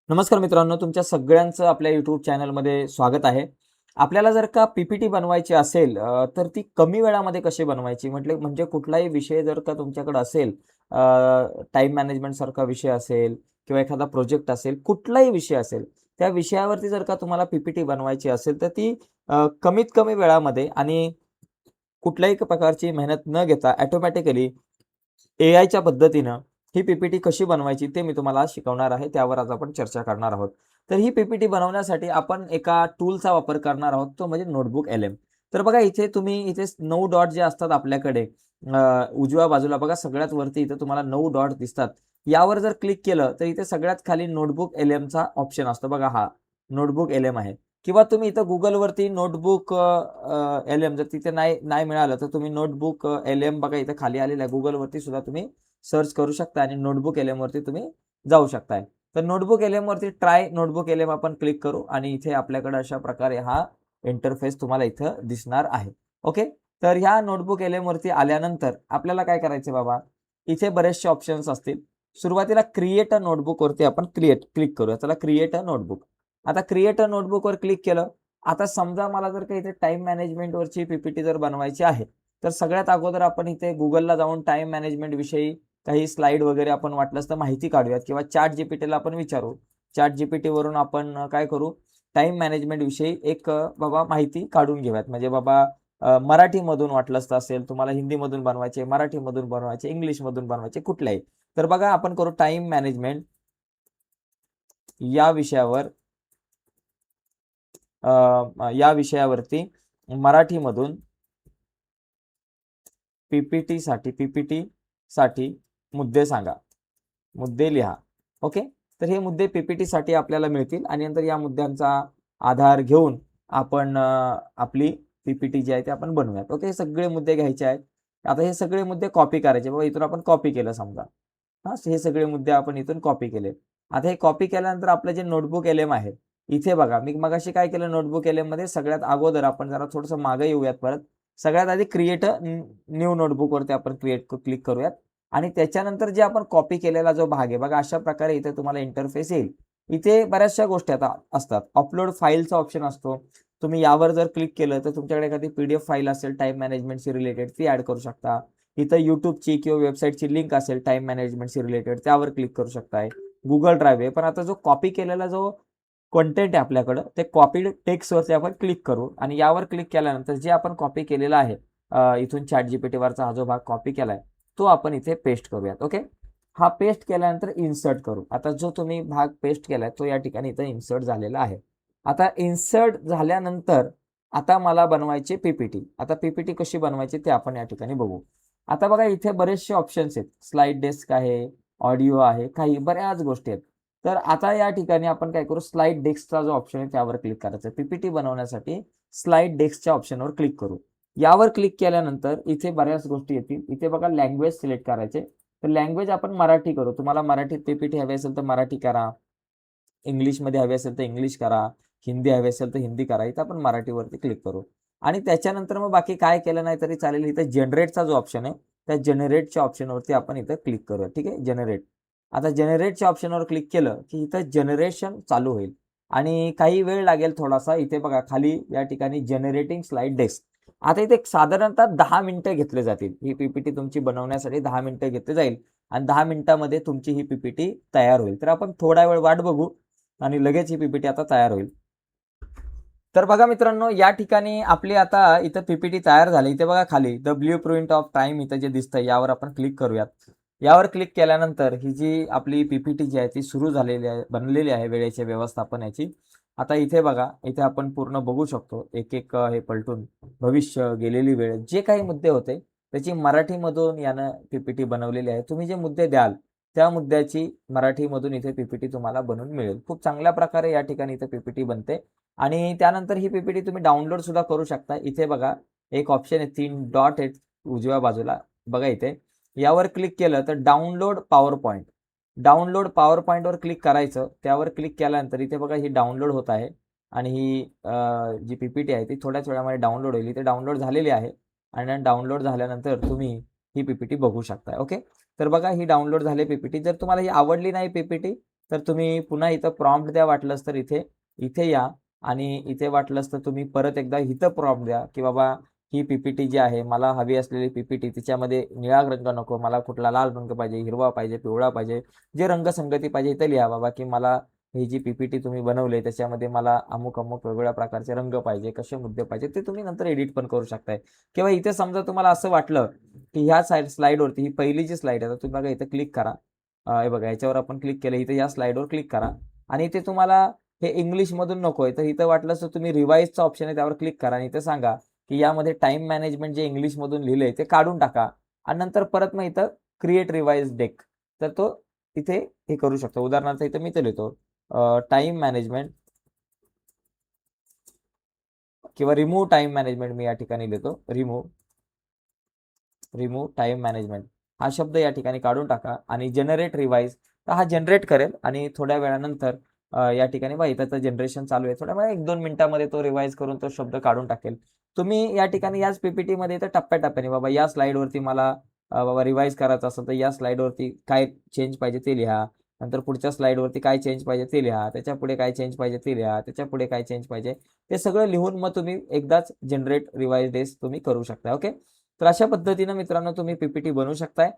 नमस्कार मित्रांनो, तुमच्या सगळ्यांचं आपल्या YouTube चॅनलमध्ये स्वागत आहे. आपल्याला जर का पी-पी-टी बनवायची असेल तर ती कमी वेळामध्ये कशी बनवायची? म्हणजे कुठलाही विषय जर का तुमच्याकडे असेल, टाईम मॅनेजमेंटसारखा विषय असेल किंवा एखादा प्रोजेक्ट असेल, कुठलाही विषय असेल, त्या विषयावरती जर का तुम्हाला पी-पी-टी बनवायची असेल, तर ती कमीत कमी वेळामध्ये आणि कुठल्याही प्रकारची मेहनत न घेता ऑटोमॅटिकली एआयच्या पद्धतीनं ही पी-पी-टी कशी बनवायची ते मी तुम्हाला आज शिकवणार आहे. त्यावर आज आपण चर्चा करणार आहोत. तर ही पी-पी-टी बनवण्यासाठी आपण एका टूलचा वापर करणार आहोत, तो म्हणजे नोटबुक एल-एम. तर बघा इथे 9 डॉट जे असतात आपल्याकडे उजव्या बाजूला बघा सगळ्यात वरती इथे तुम्हाला 9 डॉट दिसतात. यावर जर क्लिक केलं तर इथे सगळ्यात खाली नोटबुक एल-एमचा ऑप्शन असतो बघा हा नोटबुक एल-एम आहे. किंवा तुम्ही इथं Googleवरती नोटबुक एल-एम जर तिथे नाही नाही मिळालं तर तुम्ही नोटबुक एल-एम बघा इथं खाली आलेलं आहे. Googleवरती सुद्धा तुम्ही सर्च करू शकता आणि नोटबुक एल-एम वरती तुम्ही जाऊ शकताय. तर नोटबुक एल-एम वरती ट्राय नोटबुक एल-एम आपण क्लिक करू आणि इथे आपल्याकडे अशा प्रकारे हा इंटरफेस तुम्हाला इथं दिसणार आहे. ओके. तर ह्या नोटबुक एल-एम वरती आल्यानंतर आपल्याला काय करायचं बाबा, इथे बरेचसे ऑप्शन्स असतील. सुरुवातीला क्रिएट अ नोटबुक वरती आपण क्लिक करूया. चला क्रिएट अ नोटबुक. आता क्रिएट अ नोटबुकवर क्लिक केलं. आता समजा मला जर का इथे टाईम मॅनेजमेंटवरची पी-पी-टी जर बनवायची आहे, तर सगळ्यात अगोदर आपण इथे Googleला जाऊन टाईम मॅनेजमेंट विषयी काही स्लाईड वगैरे आपण वाटलंच तर माहिती काढूयात किंवा ChatGPTला आपण विचारू. ChatGPTवरून आपण काय करू, टाईम मॅनेजमेंट विषयी एक बाबा माहिती काढून घेऊयात. म्हणजे बाबा मराठीमधून वाटलंच तर असेल, तुम्हाला हिंदीमधून बनवायचे, मराठीमधून बनवायचे, इंग्लिशमधून बनवायचे, कुठल्याही. तर बघा आपण करू टाईम मॅनेजमेंट या विषयावर या विषयावरती मराठीमधून पी-पी-टी साठी मुद्दे सांगा. मुद्दे लिहा. ओके. तर हे मुद्दे पी-पी-टीसाठी आपल्याला मिळतील आणि नंतर या मुद्द्यांचा आधार घेऊन आपण आपली पी-पी-टी जी आहे ते आपण बनवूयात. ओके. हे सगळे मुद्दे घ्यायचे आहेत. आता हे सगळे मुद्दे कॉपी करायचे. बघा इथून आपण कॉपी केलं समजा. हां, हे सगळे मुद्दे आपण इथून कॉपी केले. आता हे कॉपी केल्यानंतर आपलं जे नोटबुक एल-एम आहे, इथे बघा मी मगाशी काय केलं नोटबुक एल-एममध्ये सगळ्यात अगोदर आपण जरा थोडंसं मागे येऊयात परत. सगळ्यात आधी क्रिएट अ न्यू नोटबुकवरती आपण क्लिक करूयात आणि त्याच्यानंतर जे आपण कॉपी केलेला जो भाग आहे बघा अशा प्रकारे इथे तुम्हाला इंटरफेस येईल. इथे बऱ्याचशा गोष्टी आता असतात. अपलोड फाईलचा ऑप्शन असतो. तुम्ही यावर जर क्लिक केलं तर तुमच्याकडे एखादी पी-डी-एफ फाईल असेल टाईम मॅनेजमेंटशी रिलेटेड ती ॲड करू शकता. इथं YouTubeची किंवा वेबसाईटची लिंक असेल टाईम मॅनेजमेंटशी रिलेटेड त्यावर क्लिक करू शकताय. Google ड्राईव्ह आहे. पण आता जो कॉपी केलेला जो कंटेंट आहे आपल्याकडं ते कॉपीड टेक्स्टवरती आपण क्लिक करू आणि यावर क्लिक केल्यानंतर जे आपण कॉपी केलेलं आहे इथून ChatGPTवरचा हा जो भाग कॉपी केलाय तो आपण इथे पेस्ट करूयात. ओके. हा पेस्ट केल्यानंतर इन्सर्ट करू. आता जो तुम्ही भाग पेस्ट केलाय तो या ठिकाणी इथं इन्सर्ट झालेला आहे. आता इन्सर्ट झाल्यानंतर आता मला बनवायची पी-पी-टी. आता पी-पी-टी कशी बनवायची ते आपण या ठिकाणी बघू. आता बघा इथे बरेचसे ऑप्शन्स आहेत. स्लाईड डेस्क आहे, ऑडिओ आहे, काही बऱ्याच गोष्टी आहेत. तर आता या ठिकाणी आपण काय करू स्लाईड डेस्कचा जो ऑप्शन आहे त्यावर क्लिक करायचं. पी-पी-टी बनवण्यासाठी स्लाईड डेस्कच्या ऑप्शनवर क्लिक करू. यावर क्लिक केल्यानंतर इथे बऱ्याच गोष्टी येतील. इथे बघा लँग्वेज सिलेक्ट करायचे. तर लँग्वेज आपण मराठी करू. तुम्हाला मराठीत पी-पी-टी हवी असेल तर मराठी करा. इंग्लिशमध्ये हवी असेल तर इंग्लिश करा. हिंदी हवी असेल तर हिंदी करा. इथं आपण मराठीवरती क्लिक करू. आणि त्याच्यानंतर मग बाकी काय केलं नाही तरी चालेल. इथं जनरेटचा जो ऑप्शन आहे, त्या जनरेटच्या ऑप्शनवरती आपण इथं क्लिक करूया. ठीक आहे. जनरेट. आता जनरेटच्या ऑप्शनवर क्लिक केलं, की इथं जनरेशन चालू होईल आणि काही वेळ लागेल थोडासा. इथे बघा खाली या ठिकाणी जनरेटिंग स्लाईड डेस्क. आता इथे साधारणतः 10 मिनिटं घेतले जातील. ही पी-पी-टी तुमची बनवण्यासाठी 10 मिनिटं घेतले जाईल आणि 10 मिनिटामध्ये तुमची ही पी-पी-टी तयार होईल. तर आपण थोडा वेळ वाट बघू आणि लगेच ही पी-पी-टी आता तयार होईल. तर बघा मित्रांनो या ठिकाणी आपली आता इथं पी-पी-टी तयार झाली. इथे बघा खाली द ब्लूप्रिंट ऑफ टाईम इथं जे दिसतंय यावर आपण क्लिक करूयात. यावर क्लिक केल्यानंतर ही जी आपली पी-पी-टी जी आहे ती सुरू झालेली आहे, बनलेली आहे वेळेच्या व्यवस्थापनाची. आता इथे बघा, इथे आपण पूर्ण बघू शकतो एक-एक हे पलटून भविष्य, गेलेली वेळ जे काही मुद्दे होते त्याची मराठीमधून यानं पी-पी-टी बनवलेली आहे. तुम्ही जे मुद्दे द्याल त्या मुद्द्याची मराठीमधून इथे पी-पी-टी तुम्हाला बनवून मिळेल. खूप चांगल्या प्रकारे या ठिकाणी इथे पी-पी-टी बनते आणि त्यानंतर ही पी-पी-टी तुम्ही डाउनलोड सुद्धा करू शकता. इथे बघा एक ऑप्शन आहे 3 डॉट आहेत उजव्या बाजूला. बघा इथे. यावर क्लिक केलं तर download power point. Download power पॉइंटवर क्लिक करायचं. त्यावर क्लिक केल्यानंतर इथे बघा ही डाउनलोड होत आहे आणि ही जी पी-पी-टी आहे ती थोड्याच वेळामध्ये डाउनलोड होईल. इथे डाउनलोड झालेली आहे आणि डाउनलोड झाल्यानंतर तुम्ही ही पी-पी-टी बघू शकता. ओके. तर बघा ही डाउनलोड झाली पी-पी-टी. जर तुम्हाला ही आवडली नाही पी-पी-टी तर तुम्ही पुन्हा इथं प्रॉम्प्ट द्या वाटलंच तर इथे या आणि इथे वाटलंच तर तुम्ही परत एकदा इथं प्रॉम्प्ट द्या की बाबा ही पीपीटी जी आहे मला हवी असलेली पीपीटी तिच्यामध्ये निळा रंग नको, मला कुठला लाल रंग पाहिजे, हिरवा पाहिजे, पिवळा पाहिजे, जे रंगसंगती पाहिजे इथे लिहा बाबा की मला ही जी पीपीटी तुम्ही बनवली त्याच्यामध्ये मला अमुक अमुक वेगवेगळ्या प्रकारचे रंग पाहिजे, कसे मुद्दे पाहिजे ते तुम्ही नंतर एडिट पण करू शकताय. किंवा इथे समजा तुम्हाला असं वाटलं की ह्या स्लाईडवरती ही पहिली जी स्लाईड आहे तुम्ही बघा इथं क्लिक करा. हे बघा याच्यावर आपण क्लिक केलं, इथे या स्लाईडवर क्लिक करा आणि इथे तुम्हाला हे इंग्लिशमधून नको आहे तर इथं वाटलं तर तुम्ही रिवाइजचा ऑप्शन आहे त्यावर क्लिक करा आणि इथे सांगा की यामध्ये टाइम मॅनेजमेंट जे इंग्लिशमधून लिहिलंय ते काढून टाका आणि नंतर परत मग इथं क्रिएट रिवाइज डेक तर तो इथे हे करू शकतो. उदाहरणार्थ इथं मी ते लिहितो टाइम मॅनेजमेंट किंवा रिमूव्ह टाइम मॅनेजमेंट मी या ठिकाणी लिहितो. रिमूव्ह टाइम मॅनेजमेंट हा शब्द या ठिकाणी काढून टाका आणि जनरेट रिवाइज तर हा जनरेट करेल आणि थोड्या वेळानंतर या ठिकाणी बघा इथं जनरेशन चालू आहे. थोड्या वेळा 1-2 मिनिटांमध्ये तो रिवाइज करून तो शब्द काढून टाकेल. तुम्ही या ठिकाणी याच पीपीटीमध्ये तर टप्प्याटप्प्याने बाबा या स्लाईडवरती मला बाबा रिवाइज करायचं असेल तर या स्लाईडवरती काय चेंज पाहिजे ते लिहा. नंतर पुढच्या स्लाईडवरती काय चेंज पाहिजे ते लिहा. त्याच्यापुढे काय चेंज पाहिजे ते लिहा. त्याच्यापुढे काय चेंज पाहिजे ते सगळं लिहून मग तुम्ही एकदाच जनरेट रिवाइज डेज तुम्ही करू शकता. ओके. तर अशा पद्धतीनं मित्रांनो तुम्ही पीपीटी बनवू शकताय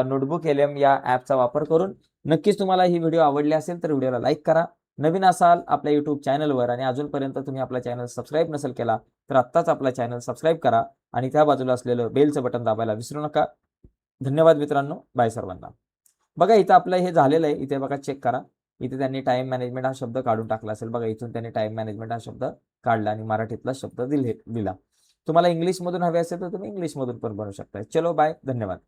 नोटबुक एलएम या ॲपचा वापर करून. नक्कीच तुम्हाला ही व्हिडिओ आवडली असेल तर व्हिडिओला लाईक करा. नवीन असाल आपल्या यूट्यूब चॅनलवर आणि अजूनपर्यंत तुम्ही आपला चॅनल सबस्क्राईब नसेल केला तर आत्ताच आपला चॅनल सबस्क्राईब करा आणि त्या बाजूला असलेलं बेलचं बटन दाबायला विसरू नका. धन्यवाद मित्रांनो. बाय सर्वांना. बघा इथं आपलं हे झालेलं आहे. इथे बघा चेक करा. इथे त्यांनी टाइम मॅनेजमेंट हा शब्द काढून टाकला असेल. बघा इथून त्यांनी टाइम मॅनेजमेंट हा शब्द काढला आणि मराठीतला शब्द दिला. तुम्हाला इंग्लिशमधून हवे असेल तर तुम्ही इंग्लिशमधून पण बनवू शकता. चलो बाय. धन्यवाद.